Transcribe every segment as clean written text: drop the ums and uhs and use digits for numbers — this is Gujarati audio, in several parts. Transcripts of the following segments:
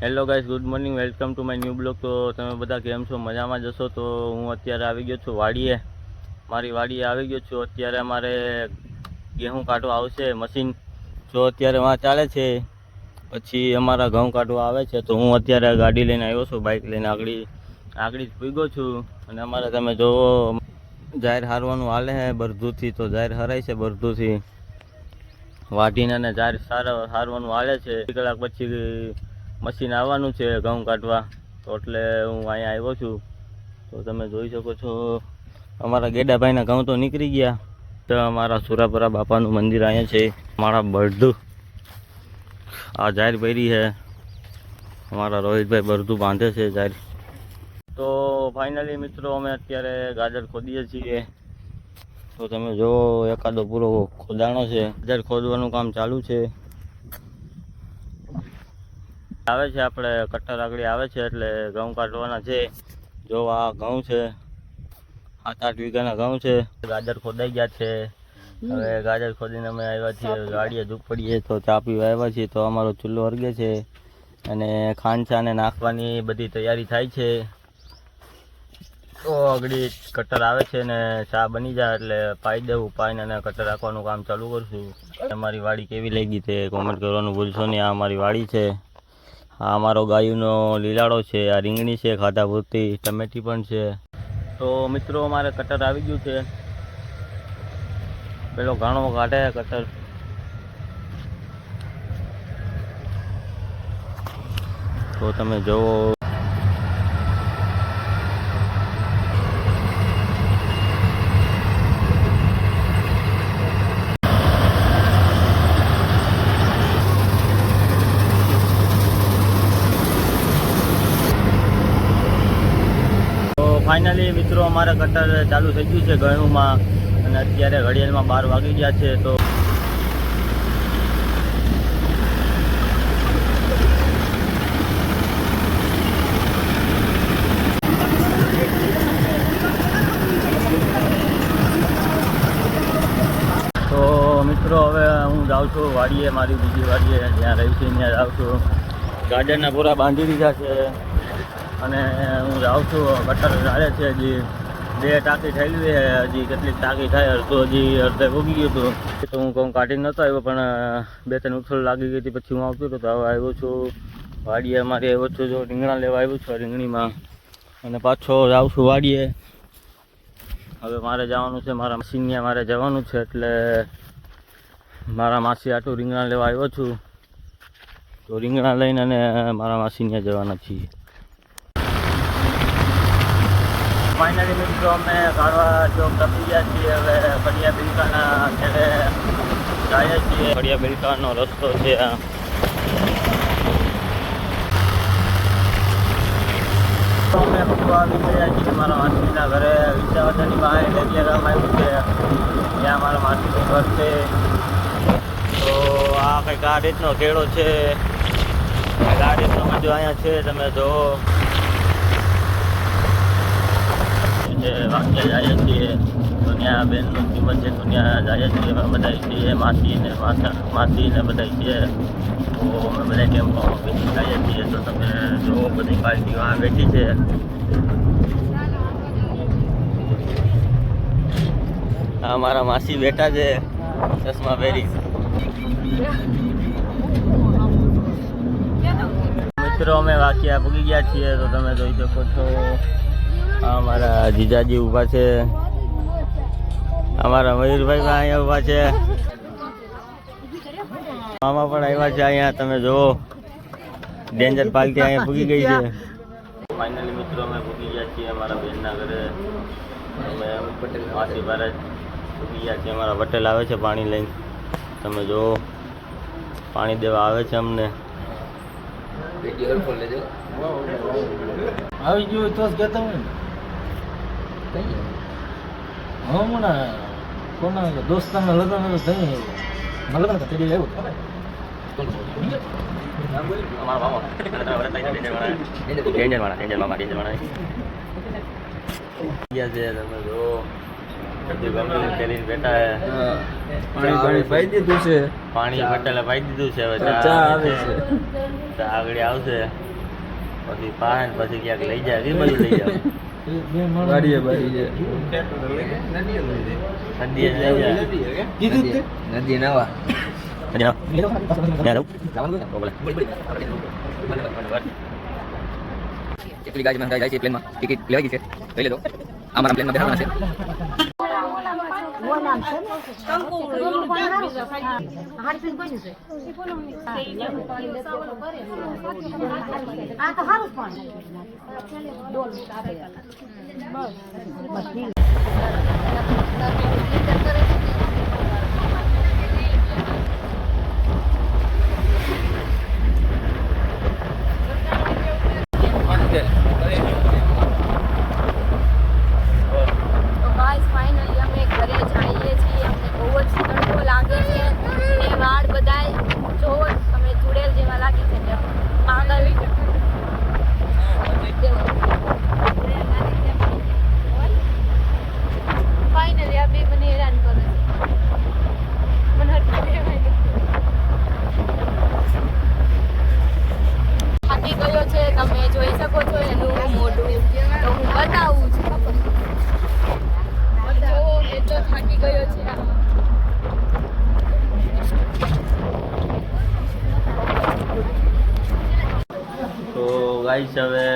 Hello guys, good morning, welcome to my new blog. તો તમે બધા કેમ છો? મજામાં જશો? તો હું અત્યારે આવી ગયો છું વાડીએ. મારી વાડીએ આવી ગયો છું. અત્યારે અમારે ઘઉં કાઢવા આવશે મશીન. જો અત્યારે વાં ચાલે છે, પછી અમારા ઘઉં કાઢવા આવે છે. તો હું અત્યારે ગાડી લઈને આવ્યો છું, બાઇક લઈને આગળ જ પૂગ્યો છું. અને અમારે તમે જોવો જાહેર હારવાનું હાલે છે બરધુથી. તો જાહેર હરાય છે બરધુથી વાઢીને, અને જાહેર હારવાનું હાલે છે. 2 કલાક પછી મશીન આવવાનું છે ઘઉં કાઢવા. તો એટલે હું અહીંયા આવ્યો છું. તો તમે જોઈ શકો છો અમારા ગેડાભાઈના ઘઉં તો નીકળી ગયા. તો અમારા સુરાપુરા બાપાનું મંદિર અહીંયા છે. અમારા બળદું આ જાહેર ભરી છે. અમારા રોહિતભાઈ બળદું બાંધે છે જાહેર. તો ફાઇનલી મિત્રો અમે અત્યારે ગાજર ખોદીએ છીએ. તો તમે જો એકાદો પૂરો ખોદાણો છે. ગાજર ખોદવાનું કામ ચાલુ છે. આવે છે આપણે કટ્ટર આગળ આવે છે એટલે ઘઉં કાઢવાના છે. જો આ ઘઉં છે, 7-8 વીઘાના ઘઉં છે. ગાજર ખોદાઈ ગયા છે. હવે ગાજર ખોદીને અમે આવ્યા છીએ ગાડીએ ઝૂંપડીએ. તો ચા પીવા આવ્યા છીએ. તો અમારો ચૂલો હરગે છે અને ખાંડ ચાને નાખવાની બધી તૈયારી થાય છે. તો આગળ કટ્ટર આવે છે ને ચા બની જાય એટલે પાઈ દેવું. પાઈને અને કટ્ટર રાખવાનું કામ ચાલુ કરશું. તમારી વાડી કેવી લાગી તે કોમેન્ટ કરવાનું ભૂલશો નહીં. આ અમારી વાડી છે. આ અમારો ગાયુંનો લીલાડો છે. આ રીંગણી છે ખાધા પૂરતી, ટમેટી પણ છે. તો મિત્રો અમારે કટર આવી ગયું છે. પેલો ઘાણો કાઢે કટર. તો તમે જોવો ફાઇનલી મિત્રો અમારે કટર ચાલુ થઈ ગયું છે ઘઉંમાં. અને અત્યારે ઘડિયાળમાં 12 વાગી ગયા છે. તો મિત્રો હવે હું જાઉં છું વાડીએ, મારી બીજી વાડીએ જ્યાં રહી છે ત્યાં જાઉં છું. ગાજરના પૂરા બાંધી દીધા છે અને હું જાઉં છું. કટર ચાલે છે. હજી 2 ટાંકી થયેલી છે. હજી કેટલીક ટાંકી થાય તો હજી અડધે ઉગી ગયું હતું. તો હું ઘઉં કાઢી નહોતો આવ્યો, પણ 2-3 ઉથલ લાગી ગઈ હતી. પછી હું આવતો હતો. તો હવે આવ્યો છું વાડીએ. અમારે આવ્યો છું જો રીંગણા લેવા આવ્યો છું રીંગણીમાં. અને પાછો જાઉં છું વાડીએ. હવે મારે જવાનું છે મારા માસીને, મારે જવાનું છે એટલે મારા માસી આટલું રીંગણા લેવા આવ્યો છું. તો રીંગણા લઈને અને મારા માસીને જવાના છીએ. ફાઇનલી મિત્રો અમે કાઢવા ચોક ટપી ગયા છીએ. હવે ફળિયા બિલકાના ઘરે જઈએ છીએ. ફળિયા બિલકાનો રસ્તો છે આ. અમે આવી ગયા છીએ મારા માસીના ઘરે. વિચારવાની બહાર ડેડિયા ગામ આવ્યું છે. ત્યાં મારા માસીનું ઘર છે. તો આ કંઈક આ રીતનો ખેડો છે. આ રીતનો મજો અહીંયા છે. તમે જુઓ વાક્ય જઈએ છીએ. તો ત્યાં બેનનું કિંમત છે. તો ત્યાં જઈએ છીએ અમે બધા છીએ. માસી ને બધા છીએ. તો અમે બધા ટેમ્પોમાં બેસી જઈએ છીએ. તો તમે જો બધી પાર્ટીઓ આ બેઠી છે. આ મારા માસી બેઠા છે ચશ્મા પહેરી. મિત્રો અમે વાક્યા પૂગી ગયા છીએ. તો તમે જોઈ શકો છો અમારા જીજાજી ઊભા છે. અમારા મયુરભાઈ પણ અહીંયા ઊભા છે. મામા પણ આવ્યા છે અહીંયા. તમે જુઓ ડેન્જર પાર્ટી અહીંયા પૂગી ગઈ છે. ફાઇનલી મિત્રો અમે પૂગી ગયા છીએ અમારા બેનના ઘરે. અમે માસી ભારત પૂગી ગયા છીએ. અમારા પટેલ આવે છે પાણી લઈને. તમે જુઓ પાણી દેવા આવે છે અમને. આવી ગયું તો જ કહેતા હોય ને. હમણાં કોના દોસ્તારના લગ્ન તો થઈ લગ્ન તો તેડી આવ્યું. અમારા મામા ડેન્જર મામા તમે જો કરીને બેઠા હે. પાણી પાઈ દીધું છે. પાણી પટેલે પાઈ દીધું છે. હવે ચા આવે છે. ચા આગળ આવશે. પછી પાન પછી ક્યાંક લઈ જાય એ બધું લઈ જાવ બે માણસ વાડીએ બારીએ નદીએ લઈ જાય કીધું તે નદી નાવા એકલી ગાડીમાં જાય છે પ્લેનમાં ટિકિટ લેવાઈ ગઈ છે લઈ લેજો અમારા પ્લેનમાં બેસવાના છે તો ગાઈસ હવે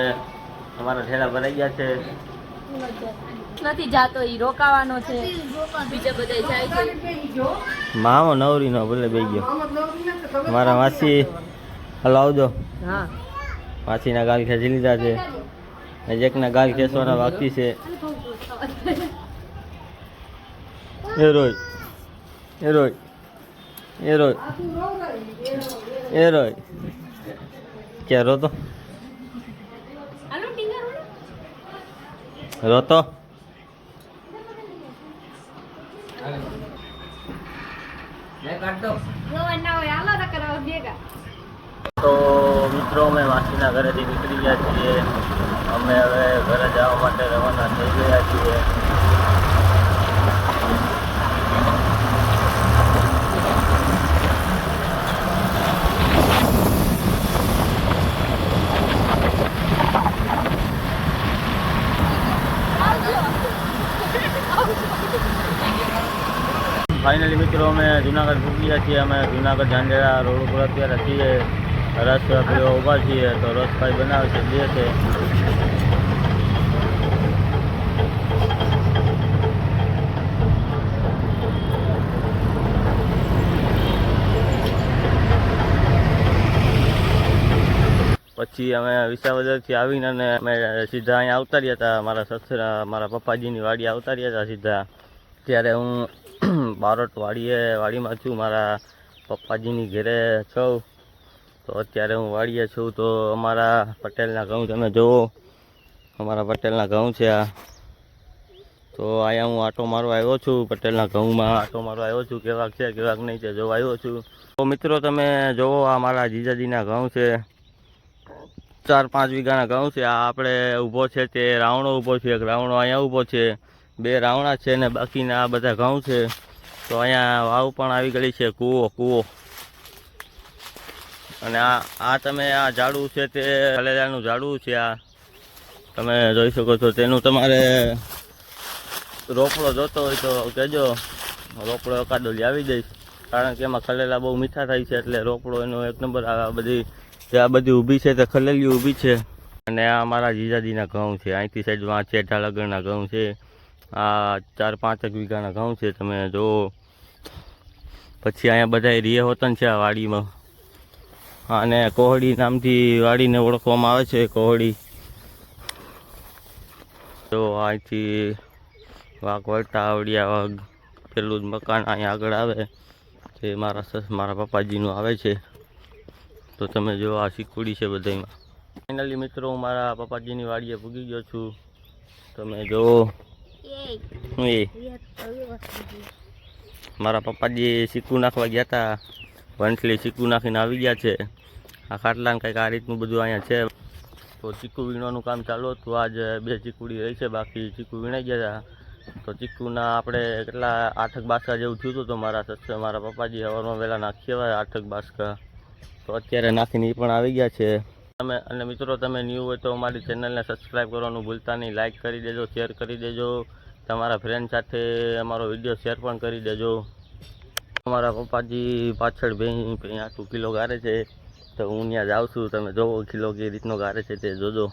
અમારા ઠેલા ભરાઈ ગયા છે નથી જાતો ઈ રોકાવાનો છે બીજા બધા જાય છે મામો નવરી નો ભલે બે ગયો મારા માસી હલો આવજો હા માસીના ગાલ ખેંચી લીધા છે એકના ગાલ ખેંચવાના બાકી છે એ રોય એ રોય એ રોય એ રોય ક્યાં રોતો રોતો તો મિત્રો અમે માસીના ઘરેથી નીકળી ગયા છીએ અમે હવે ઘરે જવા માટે રવાના થઈ ગયા છીએ ફાઇનલી મિત્રો અમે જુનાગઢ પૂકી ગયા છીએ અમે જુનાગઢ ઝાંઝેડા રોડ ઉપર અત્યારે છીએ રસ પીવા ઊભા છીએ તો રસભાઈ બનાવે છે બે છે પછી અમે વિસાવદરથી આવીને અને અમે સીધા અહીંયા આવતા રહ્યા હતા મારા સસરા મારા પપ્પાજીની વાડી આવતા રહ્યા હતા સીધા ત્યારે હું બારોટ વાડીમાં છું મારા પપ્પાજીની ઘરે છું તો અત્યારે હું વાડીએ છું તો અમારા પટેલના ઘઉં તમે જુઓ અમારા પટેલના ઘઉં છે આ તો અહીંયા હું આટો મારવા આવ્યો છું પટેલના ઘઉંમાં આટો મારવા આવ્યો છું કેવાક છે કેવાક નહીં છે જોવા આવ્યો છું તો મિત્રો તમે જુઓ આ મારા જીજાજીના ઘઉં છે 4-5 વીઘાના ઘઉં છે આ આપણે ઊભો છે તે રાવણો ઊભો છે એક રાવણો અહીંયા ઊભો છે 2 રાવણા છે ને બાકીના આ બધા ઘઉં છે તો અહીંયા વાવ પણ આવી ગઈ છે કૂવો અને આ તમે આ ઝાડું છે તે ખલેલાનું ઝાડું છે આ તમે જોઈ શકો છો તેનું તમારે રોપડો જોતો હોય તો કહેજો રોપડો એકાદો આવી દઈશ કારણ કે એમાં ખલેલા બહુ મીઠા થાય છે એટલે રોપડો એનો 1 નંબર આવે આ બધી ઊભી છે તે ખલેલી ઊભી છે અને આ મારા જીજાજીના ઘઉં છે અહીંથી સાઈડમાં ચેઠા લગણના ઘઉં છે આ 4-5 વીઘાના ઘઉં છે તમે જો પછી અહીંયા બધા રીએ હોતન છે આ વાડીમાં અને કોહડી નામથી વાડીને ઓળખવામાં આવે છે કોહડી તો અહીંથી વાઘ વળતા આવડિયા વાઘ પેલું જ મકાન અહીંયા આગળ આવે તે મારા પપ્પાજીનું આવે છે તો તમે જો આ શીખુડી છે બધામાં ફાઇનલી મિત્રો હું મારા પપ્પાજીની વાડીએ પૂગી ગયો છું તમે જો મારા પપ્પાજી સિક્કું નાખવા ગયા હતા વંટલી સિક્કું નાખીને આવી ગયા છે આ ખાટલાને કંઈક આ રીતનું બધું અહીંયા છે તો ચીકુ વીણવાનું કામ ચાલુ હતું આજ 2 ચીકુડી રહી છે બાકી ચીકુ વીણાઈ ગયા હતા તો ચીકુના આપણે કેટલા 8 બાસકા જેવું થયું હતું તો મારા પપ્પાજી સવારમાં વહેલા નાખી આવ્યા 8 બાસકા તો અત્યારે નાખીને એ પણ આવી ગયા છે અને મિત્રો તમે ન્યૂ હોય તો અમારી ચેનલને સબસ્ક્રાઈબ કરવાનું ભૂલતા નહીં. લાઇક કરી દેજો, શેર કરી દેજો, તમારા ફ્રેન્ડ સાથે અમારો વિડીયો શેર પણ કરી દેજો. અમારા પપ્પાજી પાછળ ભેં 8 કિલો ગારે છે, તો હું ત્યાં જાઉં છું. તમે જોવો કિલો કઈ રીતનો ગારે છે તે જોજો.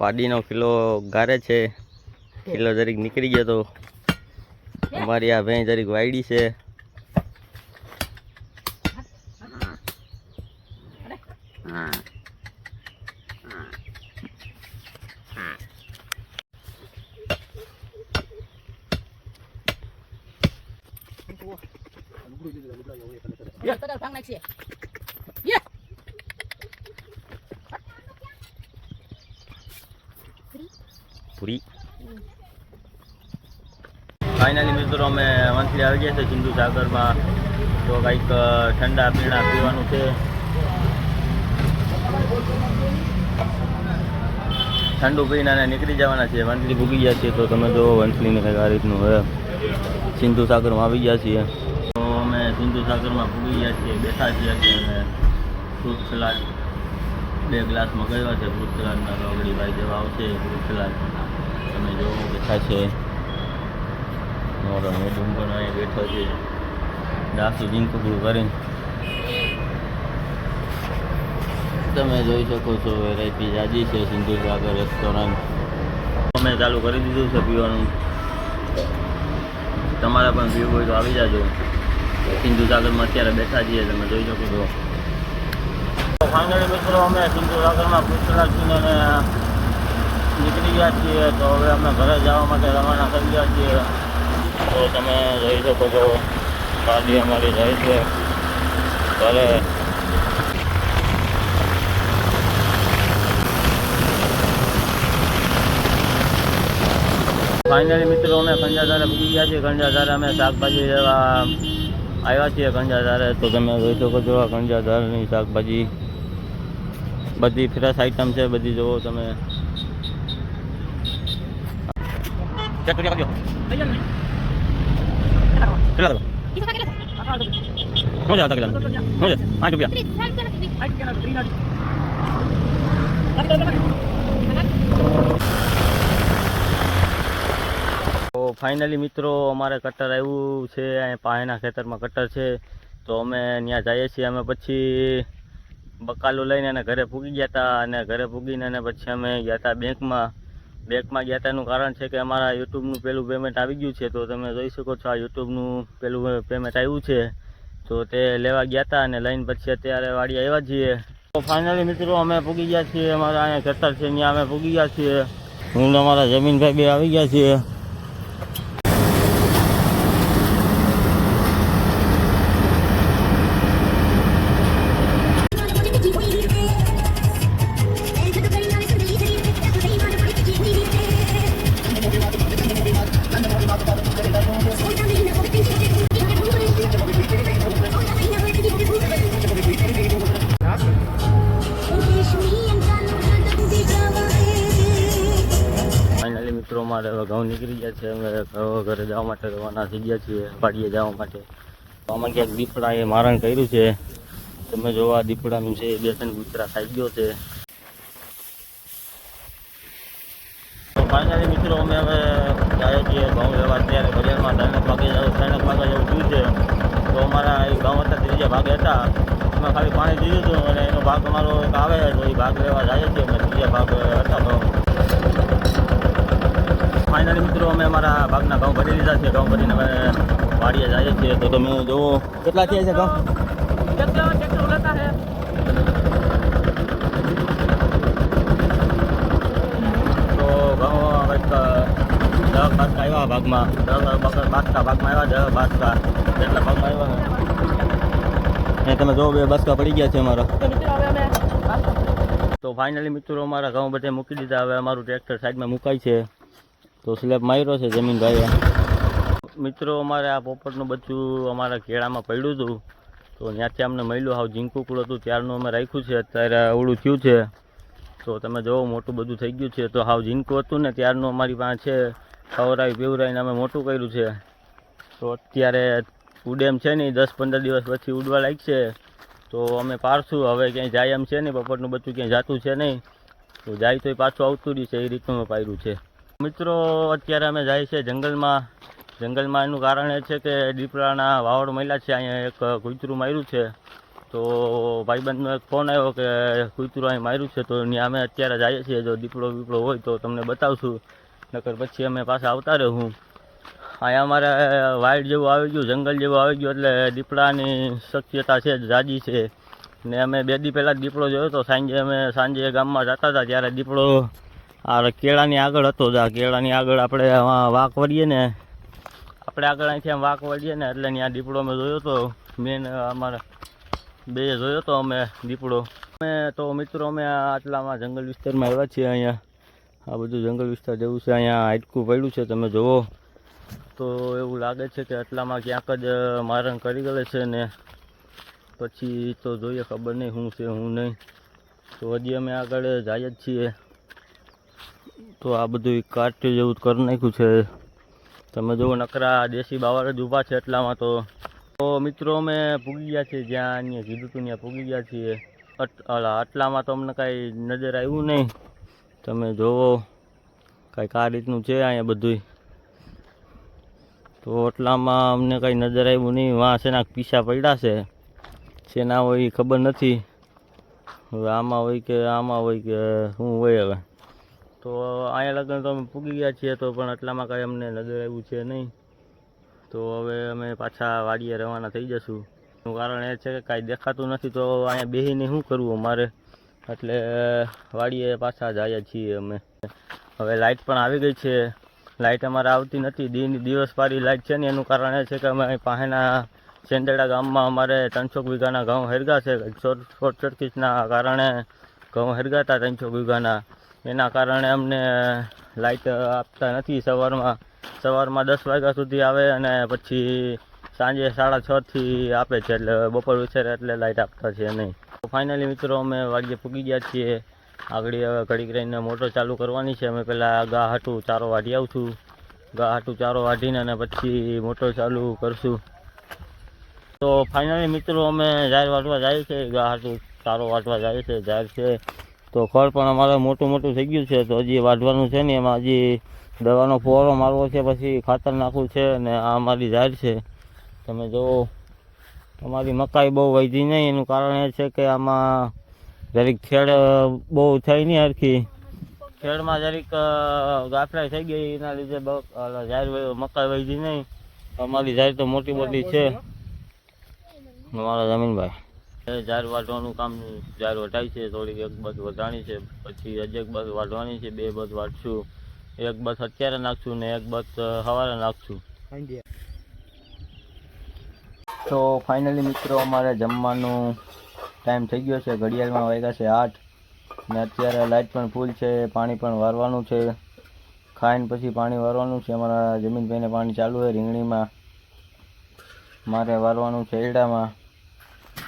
પાડીનો કિલો ગારે છે, કિલો જરીક નીકળી ગયો તો અમારી આ ભેં જરીક વાયડી છે. પૂરી ફાઇનલી મિત્રો અમે મંથલી આવી ગયા છે સિંધુ સાગરમાં. તો કંઈક ઠંડા પીણા પીવાનું છે. ઠંડુ પીને નીકળી જવાના છે. વંથલી ભૂગી ગયા છીએ. તો તમે જો વંથલીને કંઈક આ રીતનું હવે સિંધુ સાગરમાં આવી ગયા છીએ. તો અમે સિંધુ સાગરમાં ભૂગી ગયા છીએ, બેઠા છીએ અને ફ્રૂટ સલાડ 2 ગ્લાસ મગાવ્યા છે. ફ્રૂટ સલાડના રોગડીભાઈ જેવા આવશે ફ્રૂટ સલાડ. તમે જો બેઠા છે. મારો મેડમ પણ અહીં બેઠો છે, દાસુ જીનકુકડું કરીને. તમે જોઈ શકો છો વેરાયટી જાજી છે સિંધુ સાગર રેસ્ટોરન્ટ. અમે ચાલુ કરી દીધું છે પીવાનું. તમારે પણ પીવું હોય તો આવી જાજો. સિંધુ સાગરમાં અત્યારે બેઠા છીએ, તમે જોઈ શકો છો. ફાઇનલી મિત્રો અમે સિંધુ સાગરમાં પૂછડા છીએ અને નીકળી ગયા છીએ. તો હવે અમે ઘરે જવા માટે રવાના કરી ગયા છીએ. તો તમે જોઈ શકો છો ગાડી અમારી જાય છે ઘરે. ફાઇનલી મિત્રો અમે કંજાધારે પૂકી ગયા છીએ. કંજાધારે અમે શાકભાજી લેવા આવ્યા છીએ કંજાધારે. તો તમે જોઈ શકો છો આ કંજાધારની શાકભાજી બધી ફ્રેશ આઈટમ છે, બધી જોવો તમે. ચેક કરી આપજો. કેટલા શું છે? 5 રૂપિયા. તો ફાઇનલી મિત્રો અમારે કટર આવ્યું છે. અહીંયા પાણીના ખેતરમાં કટર છે. તો અમે ત્યાં જઈએ છીએ. અમે પછી બકાલું લઈને અને ઘરે પૂગી ગયા હતા. અને ઘરે પૂગીને અને પછી અમે ગયા હતા બેંકમાં ગયા હતા. એનું કારણ છે કે અમારા યુટ્યુબનું પેલું પેમેન્ટ આવી ગયું છે. તો તમે જોઈ શકો છો આ યુટ્યુબનું પેલું પેમેન્ટ આવ્યું છે. તો તે લેવા ગયા હતા અને લઈને પછી અત્યારે વાડી આવ્યા છીએ. તો ફાઇનલી મિત્રો અમે પૂગી ગયા છીએ. અમારા અહીંયા ખેતર છે ત્યાં અમે પૂગી ગયા છીએ. હું અમારા જમીનભાઈ બે આવી ગયા છીએ. મિત્રો અમારે હવે ઘઉં નીકળી ગયા છે. અમે ઘરે જવા માટે રવાના થઈ ગયા છીએ, વાડીએ જવા માટે. આમાં ક્યાંક દીપડાએ મારણ કર્યું છે. તમે જોવા દીપડાનું છે, 2-3 કૂતરા ખાઈ ગયો છે. તો ફાઇનલી મિત્રો અમે હવે જઈએ છીએ ઘઉં લેવા. અત્યારે ઘડિયાળમાં 3 વાગે જેવું થયું છે. તો અમારા એ ઘઉં હતા 3 ભાગે હતા. અમે ખાલી પાણી દીધું હતું અને એનો ભાગ અમારો એક આવે તો એ ભાગ લેવા જઈએ છીએ. અમે 3 ભાગ હતા. તો ફાઇનલી મિત્રો અમે અમારા ભાગના ઘઉં ભરી લીધા છે. ઘઉં ભરીને અમે વાડીએ જઈએ છીએ. તો તમે જુઓ કેટલા થયા છે ઘઉં. તો ઘઉં કંઈક 10 બાસકા આવ્યા ભાગમાં. 10 બાસકા ભાગમાં આવ્યા. 10 બાસકા જેટલા ભાગમાં આવ્યા ને તમે જો 2 બાસકા પડી ગયા છે અમારા. તો ફાઇનલી મિત્રો અમારા ઘઉં બધે મૂકી દીધા. હવે અમારું ટ્રેક્ટર સાઈડમાં મુકાય છે. તો સ્લેબ માર્યો છે જમીનભાઈએ. મિત્રો અમારે આ પોપટનું બચ્ચું અમારા કેળામાં પડ્યું હતું. તો ત્યાંથી અમને મળ્યું. હાવ ઝીંકુકડું હતું ત્યારનું અમે રાખ્યું છે. અત્યારે અવળું થયું છે. તો તમે જોવો મોટું બધું થઈ ગયું છે. તો હાવ ઝીણકું હતું ને ત્યારનું અમારી પાસે છે, ખવડાવી પીવડાવીને અમે મોટું કર્યું છે. તો અત્યારે ઉડે એમ છે નહીં, 10-15 દિવસ પછી ઉડવા લાગશે. તો અમે પારશું. હવે ક્યાંય જાય એમ છે નહીં, બપોરનું બચ્ચું ક્યાંય જાતું છે નહીં. તો જાય તોય પાછું આવતું રહેશે, એ રીતનું મેં પાર્યું છે. મિત્રો અત્યારે અમે જાય છે જંગલમાં. એનું કારણ એ છે કે દીપડાના વાવડ મળ્યા છે. અહીંયા એક કૂતરું માર્યું છે. તો ભાઈબંધનો એક ફોન આવ્યો કે કૂતરું અહીં માર્યું છે. તો ત્યાં અમે અત્યારે જઈએ છીએ. જો દીપડો હોય તો તમને બતાવશું, નકર પછી અમે પાછા આવતા રહું. અહીંયા અમારે વાઇલ્ડ જેવું આવી ગયું, જંગલ જેવું આવી ગયું, એટલે દીપડાની શક્યતા છે જાજી છે. ને અમે 2 દી પહેલાં દીપડો જોયો તો. સાંજે ગામમાં જતા હતા ત્યારે દીપડો આ કેળાની આગળ હતો. કેળાની આગળ આપણે વાંક વળીએ ને, આગળ અહીંથી આમ વાંક વળીએ ને, એટલે ત્યાં દીપડો અમે જોયો હતો. મેન અમારા 2 જોયો હતો અમે દીપડો. તો મિત્રો અમે આટલામાં જંગલ વિસ્તારમાં આવ્યા છીએ. અહીંયા આ બધું જંગલ વિસ્તાર જેવું છે. અહીંયા હાડકું પડ્યું છે, તમે જુઓ તો એવું લાગે છે કે આટલામાં ક્યાંક જ મારણ કરી ગયેલ છે. ને પછી તો જોઈએ, ખબર નહીં શું છે શું નહીં. તો હજી અમે આગળ જઈએ જ છીએ. તો આ બધું કાટ્યું જેવું કરી નાખ્યું છે. તમે જુઓ નકરા દેશી બાવર જ ઊભા છે એટલામાં. તો મિત્રો અમે પૂગી ગયા છીએ, જ્યાં અહીંયા કીધું હતું ત્યાં પૂગી ગયા છીએ. આટલામાં તો અમને કાંઈ નજર આવ્યું નહીં. તમે જુઓ કાંઈક આ રીતનું છે અહીંયા બધું. તો એટલામાં અમને કાંઈ નજર આવ્યું નહીં. વાં શેના પીસા પડ્યા છે, શેના હોય ખબર નથી. હવે આમાં હોય કે આમાં હોય કે શું હોય હવે. તો અહીંયા લગન તો અમે પૂગી ગયા છીએ. તો પણ એટલામાં કાંઈ અમને નજર આવ્યું છે નહીં. તો હવે અમે પાછા વાડીએ રવાના થઈ જશું. એનું કારણ એ છે કે કાંઈ દેખાતું નથી. તો અહીંયા બેસીને શું કરવું અમારે, એટલે વાડીએ પાછા જઈએ છીએ અમે. હવે લાઇટ પણ આવી ગઈ છે. લાઇટ અમારે આવતી નથી, દિવસ પારી લાઇટ છે ને. એનું કારણ એ છે કે અમે પાસેના સેંદડા ગામમાં અમારે 300 વીઘાના ઘઉં હરગા છે. શોર્ટ સર્કિટના કારણે ઘઉં હરગાતા 300 વીઘાના. એના કારણે અમને લાઇટ આપતા નથી. સવારમાં 10 વાગ્યા સુધી આવે અને પછી સાંજે 6:30 થી આપે છે. એટલે બપોર વિચારે એટલે લાઇટ આપતા છે નહીં. તો ફાઇનલી મિત્રો અમે વાડીએ પૂગી ગયા છીએ. આગળ હવે ઘડીક રહીને મોટર ચાલુ કરવાની છે. અમે પહેલાં ગા હાટું ચારો વાઢી આવશું. ગા હાટું ચારો વાઢીને અને પછી મોટર ચાલુ કરશું. તો ફાઇનલી મિત્રો અમે જાહેર વાટવા જાય છે. ગા હાટું ચારો વાટવા જાય છે. જાહેર છે તો ખડ પણ અમારે મોટું થઈ ગયું છે. તો હજી વાઢવાનું છે ને, એમાં હજી દવાનો ફુવારો મારવો છે, પછી ખાતર નાખવું છે. ને આ અમારી જાહેર છે. તમે જુઓ અમારી મકાઈ બહુ વધી નહીં. એનું કારણ એ છે કે આમાં જરીક ખેડ બહુ થઈ નહીં હરખી. ખેડમાં જરીક ગાફલાઈ થઈ ગઈ, એના લીધે જાહેર મકાઈ વધી નહીં. અમારી જાહેર તો મોટી છે. અમારા જમીનભાઈ જાહેર વાઢવાનું કામ જાહેર વટાય છે. થોડીક એક બસ વધારણી છે, પછી હજી એક બસ વાઢવાની છે. 2 બસ વાઢશું. એક બસ અત્યારે નાખશું ને એક બસ સવારે નાખશું. તો ફાઇનલી મિત્રો અમારે જમવાનું ટાઈમ થઈ ગયો છે. ઘડિયાળમાં વાગ્યા છે 8 ને અત્યારે લાઇટ પણ ફૂલ છે. પાણી પણ વારવાનું છે. ખાઈને પછી પાણી વારવાનું છે. અમારા જમીનભાઈને પાણી ચાલુ છે રીંગણીમાં, મારે વારવાનું છે એડામાં.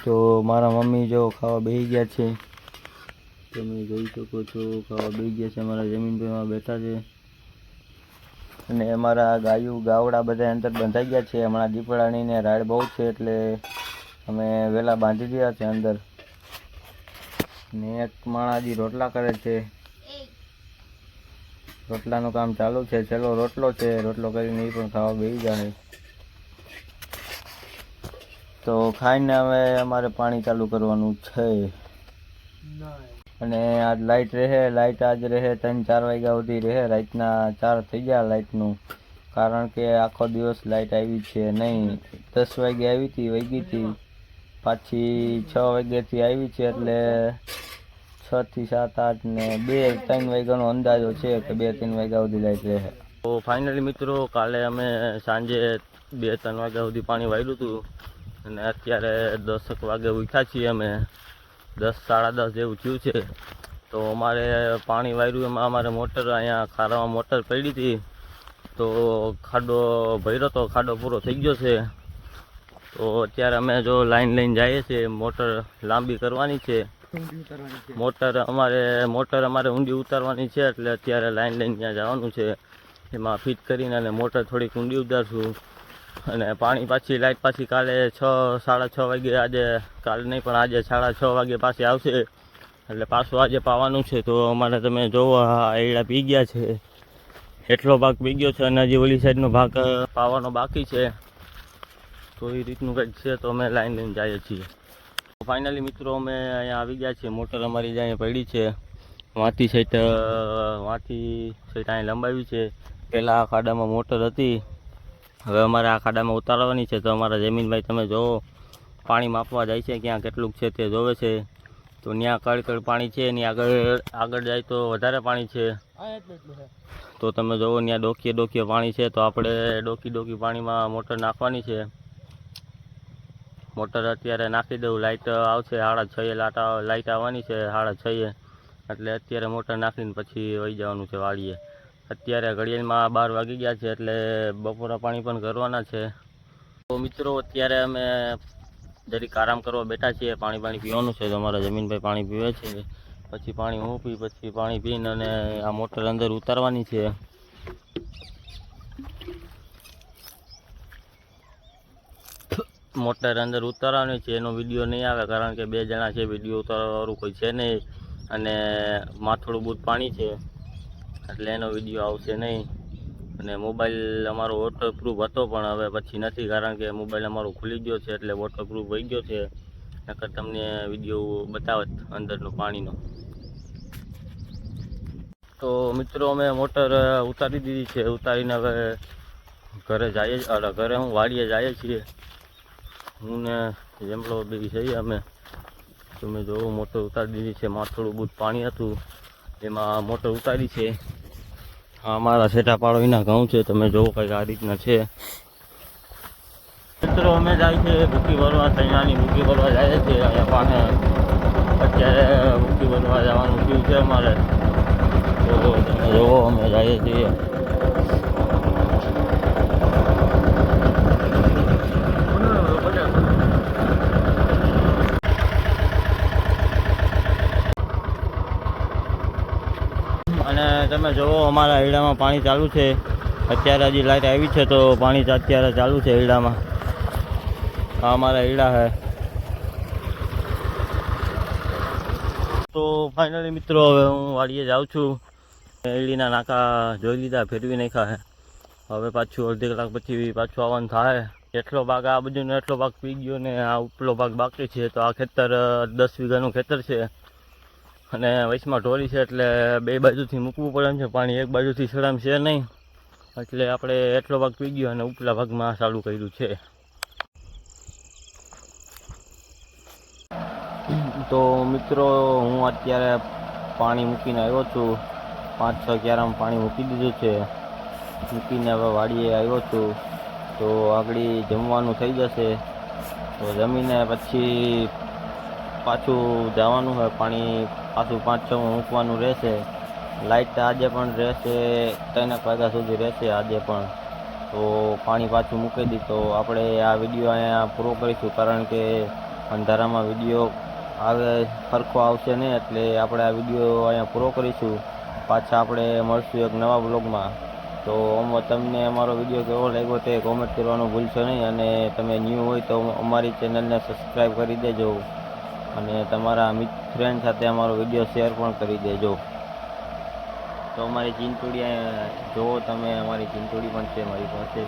તો મારા મમ્મી જો ખાવા બેસી ગયા છે. તમે જોઈ શકો છો ખાવા બેસી ગયા છે. અમારા જમીનભાઈમાં બેઠા છે. અને અમારા ગાવડા બધા અંદર બંધાઈ ગયા છે. હમણાં દીપડાની ને રાડ બહુ છે એટલે અમે વહેલા બાંધી દીધા છે અંદર. ને એક માણાજી રોટલા કરે છે. રોટલાનું કામ ચાલુ છે. છેલ્લો રોટલો છે. રોટલો કરીને એ પણ ખાવા બેસી જાય. તો ખાઈને હવે અમારે પાણી ચાલુ કરવાનું છે. અને આજ લાઇટ રહે. લાઇટ આજ રહે 3-4 વાગ્યા સુધી રહે. રાતના 4 થઈ ગયા લાઇટનું, કારણ કે આખો દિવસ લાઇટ આવી છે નહીં. 10 વાગે આવી હતી, વહી હતી. પાછી 6 વાગ્યાથી આવી છે. એટલે 6 થી 7, 8 ને 2-3 વાગ્યાનો અંદાજો છે કે 2-3 વાગ્યા સુધી લાઇટ રહે. તો ફાઇનલી મિત્રો કાલે અમે સાંજે 2-3 વાગ્યા સુધી પાણી વાળ્યું હતું. અને અત્યારે 10 વાગે ઉઠ્યા છીએ અમે. 10-10:30 જેવું થયું છે. તો અમારે પાણી વાળ્યું એમાં અમારે મોટર અહીંયા ખારામાં મોટર પડી હતી. તો ખાડો ભર્યો તો ખાડો પૂરો થઈ ગયો છે. તો અત્યારે અમે જો લાઈન લઈને જઈએ છીએ. મોટર લાંબી કરવાની છે. મોટર અમારે ઊંડી ઉતારવાની છે, એટલે અત્યારે લાઈન લઈને ત્યાં જવાનું છે. એમાં ફિટ કરીને અને મોટર થોડીક ઊંડી ઉતારશું. અને પાણી પાછી લાઇટ પાછી કાલે 6:30 વાગે, આજે કાલે નહીં પણ આજે 6:30 વાગે પાછી આવશે, એટલે પાછું આજે પાવાનું છે. તો અમારે તમે જોવો એડા પી ગયા છે, એટલો ભાગ પી ગયો છે અને હજી ઓલી સાઈડનો ભાગ પાવાનો બાકી છે. તો એ રીતનું કંઈક છે. તો અમે લાઈન લઈને જઈએ છીએ. ફાઇનલી મિત્રો અમે અહીંયા આવી ગયા છીએ. મોટર અમારી અહીંયા પડી છે, વાંથી સાઈડ અહીં લંબાવી છે. પહેલાં આ ખાડામાં મોટર હતી, હવે અમારે આ ખાડામાં ઉતારવાની છે. તો અમારા જમીનભાઈ તમે જોવો પાણી માપવા જાય છે, ક્યાં કેટલું છે તે જોવે છે. તો ત્યાં કડકડ પાણી છે, એની આગળ જાય તો વધારે પાણી છે. તો તમે જોવો ત્યાં ડોકીએ પાણી છે. તો આપણે ડોકી પાણીમાં મોટર નાખવાની છે. મોટર અત્યારે નાખી દઉં, લાઇટ આવશે 6:30 લાઇટ આવવાની છે 6:30, એટલે અત્યારે મોટર નાખીને પછી વહી જવાનું છે વાડીએ. અત્યારે ઘડિયાળમાં 12 વાગી ગયા છે, એટલે બપોરા પાણી પણ કરવાના છે. તો મિત્રો અત્યારે અમે જરીક આરામ કરવા બેઠા છીએ. પાણી પીવાનું છે. તો અમારા જમીનભાઈ પાણી પીવે છે, પછી પાણી હું પી, પછી પાણી પીને અને આ મોટર અંદર ઉતારવાની છે. મોટર અંદર ઉતારવાની છે. એનો વિડીયો નહીં આવે, કારણ કે 2 જણા છે, વિડીયો ઉતારવાવાળું કોઈ છે નહીં, અને માથોડું બૂથ પાણી છે, એટલે એનો વિડીયો આવશે નહીં. અને મોબાઈલ અમારો વોટરપ્રૂફ હતો, પણ હવે પછી નથી, કારણ કે મોબાઈલ અમારો ખુલી ગયો છે, એટલે વોટરપ્રૂફ વહી ગયો છે. નકર તમને વિડીયો બતાવત અંદરનો પાણીનો. તો મિત્રો અમે મોટર ઉતારી દીધી છે. ઉતારીને હવે ઘરે હું વાડીએ જઈએ છીએ. હું ને જેમલો બી છીએ અમે. તમે જોવો મોટર ઉતારી દીધી છે. માથોડું બૂથ પાણી હતું, એમાં મોટર ઉતારી છે. આ અમારા સેટા પાડો એના ઘઉં છે. તમે જોવો કંઈક આ રીતના છે. મિત્રો અમે જાય છે ભૂકી ભરવા, તૈયારી ભૂકી ભરવા જાય છે. અહીંયા પાસે અત્યારે ભૂકી ભરવા જવાનું થયું છે અમારે. તો તમે જોવો અમે જઈએ છીએ. અને તમે જોવો અમારા હીડામાં પાણી ચાલુ છે. અત્યારે હજી લાઇટ આવી છે, તો પાણી અત્યારે ચાલુ છે હીડામાં. આ અમારા હીડા છે. તો ફાઇનલી મિત્રો હવે હું વાડીએ જાઉં છું. હીડીના નાકા જોઈ લીધા, ફેરવી નાખ્યા છે. હવે પાછું અડધી કલાક પછી પાછું આવવાનું થાય. એટલો ભાગ આ બાજુનો એટલો ભાગ પી ગયો ને આ ઉપલો ભાગ બાકી છે. તો આ ખેતર 10 વીઘાનું ખેતર છે, અને વચમાં ઢોરી છે, એટલે 2 બાજુથી મૂકવું પડે એમ છે. પાણી એક બાજુથી સડામ છે નહીં, એટલે આપણે એટલો ભાગ પી ગયો અને ઉપલા ભાગમાં ચાલુ કર્યું છે. તો મિત્રો હું અત્યારે પાણી મૂકીને આવ્યો છું. 5-6 ક્યારામાં પાણી મૂકી દીધું છે. મૂકીને હવે વાડીએ આવ્યો છું. તો આગળ જમવાનું થઈ જશે. તો જમીને પછી પાછું જવાનું હોય. પાણી પાછું 5-6 મૂકવાનું રહેશે. લાઇટ આજે પણ રહેશે, 3 વાગ્યા સુધી રહેશે આજે પણ. તો પાણી પાછું મૂકી દી. તો આપણે આ વિડીયો અહીંયા પૂરો કરીશું, કારણ કે અંધારામાં વિડીયો આવે સરખો આવશે નહીં, એટલે આપણે આ વિડીયો અહીંયા પૂરો કરીશું. પાછા આપણે મળશું એક નવા બ્લોગમાં. તો તમને અમારો વિડીયો કેવો લાગ્યો તે કોમેન્ટ કરવાનું ભૂલશો નહીં. અને તમે ન્યૂ હોય તો અમારી ચેનલને સબસ્ક્રાઈબ કરી દેજો, અને તમારા ફ્રેન્ડ સાથે અમારો વિડીયો શેર પણ કરી દેજો. તો અમારી ચીંટોડી જોવો તમે, અમારી ચીંટોડી પણ છે મારી પાસે.